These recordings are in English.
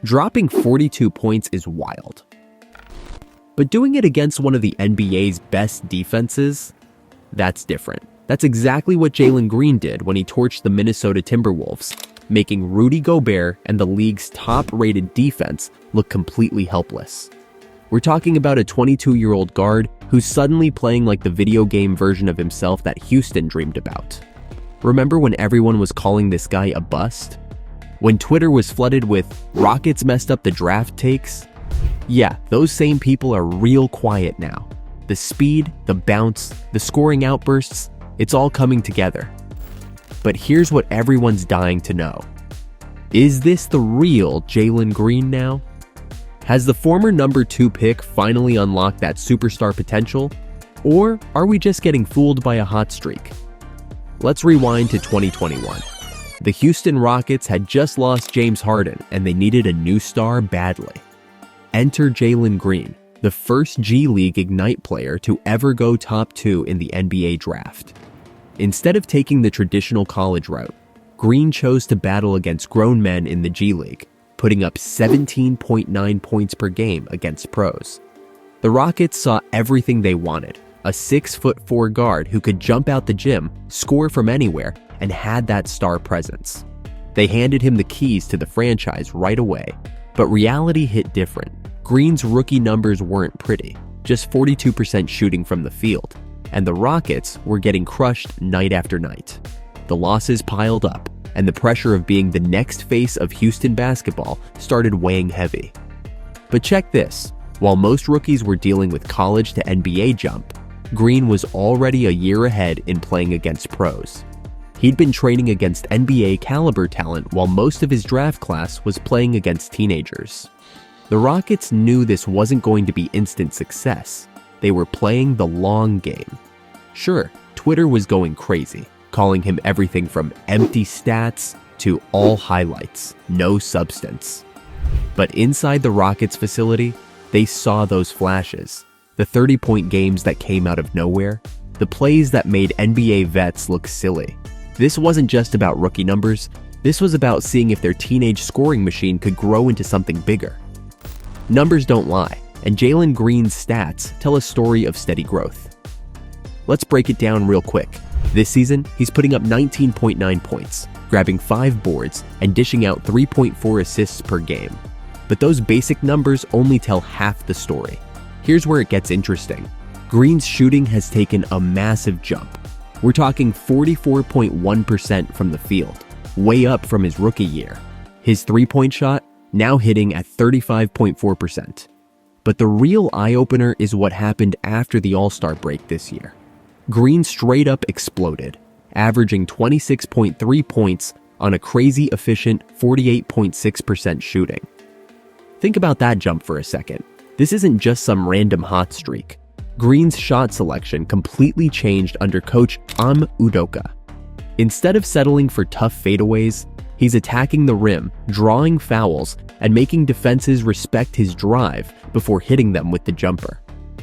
Dropping 42 points is wild. But doing it against one of the NBA's best defenses, that's different. That's exactly what Jalen Green did when he torched the Minnesota Timberwolves, making Rudy Gobert and the league's top-rated defense look completely helpless. We're talking about a 22-year-old guard who's suddenly playing like the video game version of himself that Houston dreamed about. Remember when everyone was calling this guy a bust? When Twitter was flooded with "Rockets messed up the draft" takes? Yeah, those same people are real quiet now. The speed, the bounce, the scoring outbursts, it's all coming together. But here's what everyone's dying to know. Is this the real Jalen Green now? Has the former number 2 pick finally unlocked that superstar potential? Or are we just getting fooled by a hot streak? Let's rewind to 2021. The Houston Rockets had just lost James Harden and they needed a new star badly. Enter Jalen Green, the first G League Ignite player to ever go top 2 in the NBA draft. Instead of taking the traditional college route, Green chose to battle against grown men in the G League, putting up 17.9 points per game against pros. The Rockets saw everything they wanted, a 6'4" guard who could jump out the gym, score from anywhere, and had that star presence. They handed him the keys to the franchise right away, but reality hit different. Green's rookie numbers weren't pretty, just 42% shooting from the field, and the Rockets were getting crushed night after night. The losses piled up, and the pressure of being the next face of Houston basketball started weighing heavy. But check this, while most rookies were dealing with college to NBA jump, Green was already a year ahead in playing against pros. He'd been training against NBA caliber talent while most of his draft class was playing against teenagers. The Rockets knew this wasn't going to be instant success. They were playing the long game. Sure, Twitter was going crazy, calling him everything from empty stats to all highlights, no substance. But inside the Rockets facility, they saw those flashes, the 30-point games that came out of nowhere, the plays that made NBA vets look silly. This wasn't just about rookie numbers, this was about seeing if their teenage scoring machine could grow into something bigger. Numbers don't lie, and Jalen Green's stats tell a story of steady growth. Let's break it down real quick. This season, he's putting up 19.9 points, grabbing 5 boards, and dishing out 3.4 assists per game. But those basic numbers only tell half the story. Here's where it gets interesting. Green's shooting has taken a massive jump. We're talking 44.1% from the field, way up from his rookie year. His three-point shot now hitting at 35.4%. But the real eye-opener is what happened after the All-Star break this year. Green straight up exploded, averaging 26.3 points on a crazy efficient 48.6% shooting. Think about that jump for a second. This isn't just some random hot streak. Green's shot selection completely changed under coach Udoka. Instead of settling for tough fadeaways, he's attacking the rim, drawing fouls, and making defenses respect his drive before hitting them with the jumper.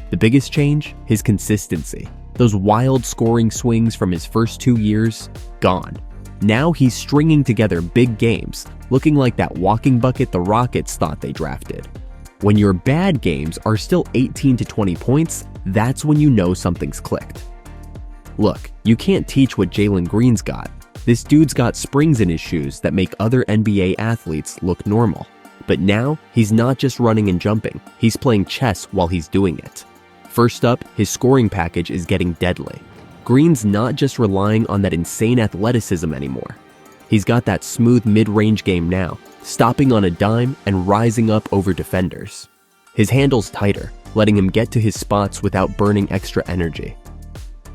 The biggest change? His consistency. Those wild scoring swings from his first 2 years, gone. Now he's stringing together big games, looking like that walking bucket the Rockets thought they drafted. When your bad games are still 18 to 20 points, that's when you know something's clicked. Look, you can't teach what Jalen Green's got. This dude's got springs in his shoes that make other NBA athletes look normal. But now, he's not just running and jumping, he's playing chess while he's doing it. First up, his scoring package is getting deadly. Green's not just relying on that insane athleticism anymore. He's got that smooth mid-range game now, stopping on a dime and rising up over defenders. His handle's tighter, letting him get to his spots without burning extra energy.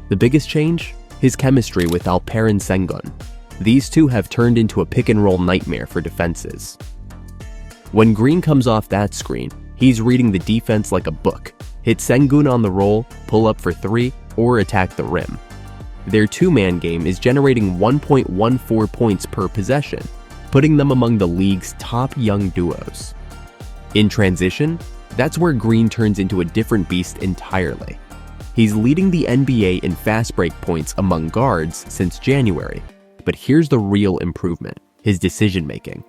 The biggest change? His chemistry with Alperen Sengun. These two have turned into a pick-and-roll nightmare for defenses. When Green comes off that screen, he's reading the defense like a book. Hit Sengun on the roll, pull up for 3, or attack the rim. Their two-man game is generating 1.14 points per possession, putting them among the league's top young duos. In transition, that's where Green turns into a different beast entirely. He's leading the NBA in fast break points among guards since January, but here's the real improvement: his decision-making.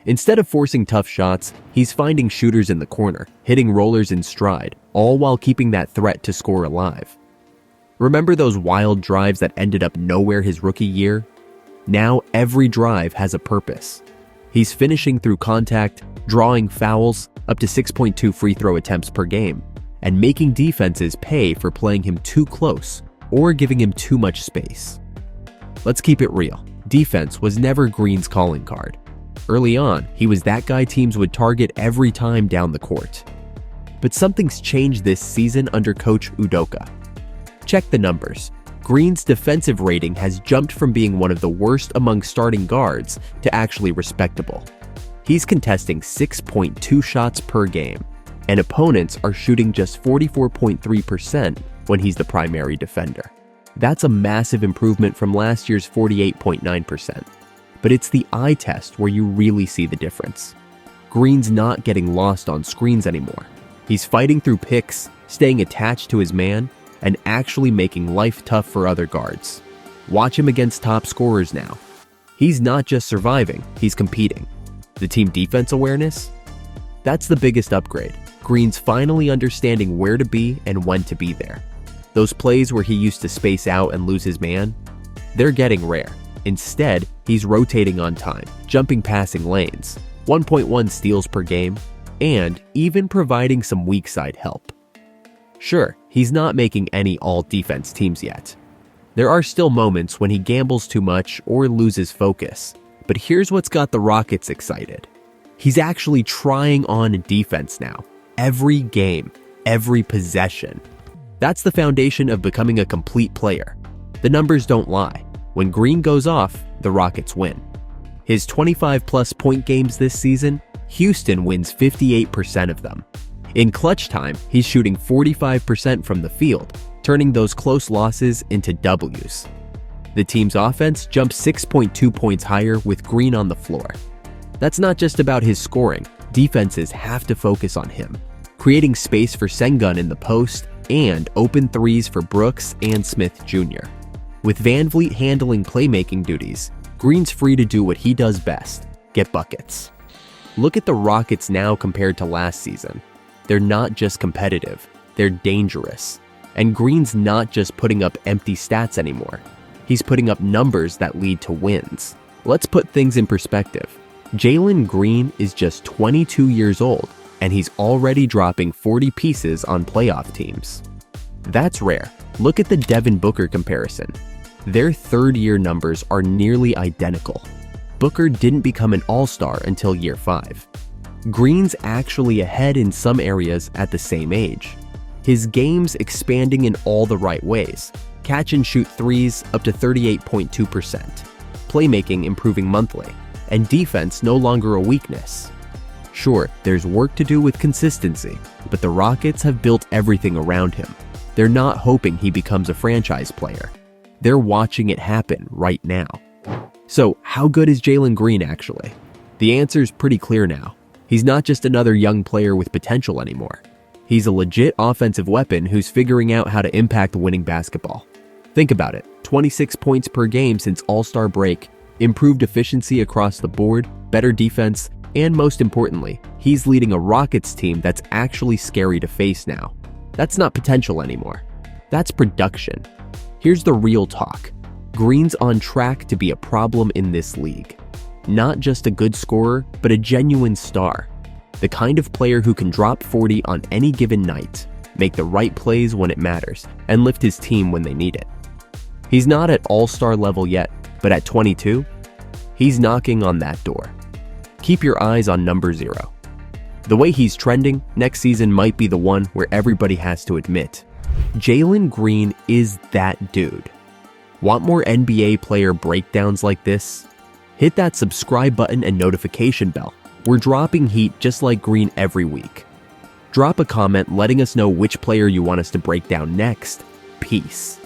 Instead of forcing tough shots, he's finding shooters in the corner, hitting rollers in stride, all while keeping that threat to score alive. Remember those wild drives that ended up nowhere his rookie year? Now every drive has a purpose. He's finishing through contact, drawing fouls, up to 6.2 free throw attempts per game, and making defenses pay for playing him too close or giving him too much space. Let's keep it real. Defense was never Green's calling card. Early on, he was that guy teams would target every time down the court. But something's changed this season under Coach Udoka. Check the numbers. Green's defensive rating has jumped from being one of the worst among starting guards to actually respectable. He's contesting 6.2 shots per game, and opponents are shooting just 44.3% when he's the primary defender. That's a massive improvement from last year's 48.9%. But it's the eye test where you really see the difference. Green's not getting lost on screens anymore. He's fighting through picks, staying attached to his man, and actually making life tough for other guards. Watch him against top scorers now. He's not just surviving, he's competing. The team defense awareness? That's the biggest upgrade. Green's finally understanding where to be and when to be there. Those plays where he used to space out and lose his man, they're getting rare. Instead, he's rotating on time, jumping passing lanes, 1.1 steals per game, and even providing some weak side help. Sure, he's not making any all-defense teams yet. There are still moments when he gambles too much or loses focus, but here's what's got the Rockets excited. He's actually trying on defense now. Every game, every possession. That's the foundation of becoming a complete player. The numbers don't lie. When Green goes off, the Rockets win. His 25-plus point games this season, Houston wins 58% of them. In clutch time, he's shooting 45% from the field, turning those close losses into W's. The team's offense jumps 6.2 points higher with Green on the floor. That's not just about his scoring. Defenses have to focus on him, creating space for Sengun in the post and open threes for Brooks and Smith Jr. With Van Vliet handling playmaking duties, Green's free to do what he does best, get buckets. Look at the Rockets now compared to last season. They're not just competitive, they're dangerous. And Green's not just putting up empty stats anymore. He's putting up numbers that lead to wins. Let's put things in perspective. Jalen Green is just 22 years old, and he's already dropping 40 pieces on playoff teams. That's rare. Look at the Devin Booker comparison. Their third-year numbers are nearly identical. Booker didn't become an all-star until year 5. Green's actually ahead in some areas at the same age. His game's expanding in all the right ways. Catch and shoot threes up to 38.2%. Playmaking improving monthly. And defense no longer a weakness. Sure, there's work to do with consistency, but the Rockets have built everything around him. They're not hoping he becomes a franchise player. They're watching it happen right now. So, how good is Jalen Green actually? The answer's pretty clear now. He's not just another young player with potential anymore. He's a legit offensive weapon who's figuring out how to impact winning basketball. Think about it, 26 points per game since All-Star break, improved efficiency across the board, better defense, and most importantly, he's leading a Rockets team that's actually scary to face now. That's not potential anymore. That's production. Here's the real talk. Green's on track to be a problem in this league. Not just a good scorer, but a genuine star. The kind of player who can drop 40 on any given night, make the right plays when it matters, and lift his team when they need it. He's not at all-star level yet, but at 22, he's knocking on that door. Keep your eyes on number 0. The way he's trending, next season might be the one where everybody has to admit, Jalen Green is that dude. Want more NBA player breakdowns like this? Hit that subscribe button and notification bell. We're dropping heat just like Green every week. Drop a comment letting us know which player you want us to break down next. Peace.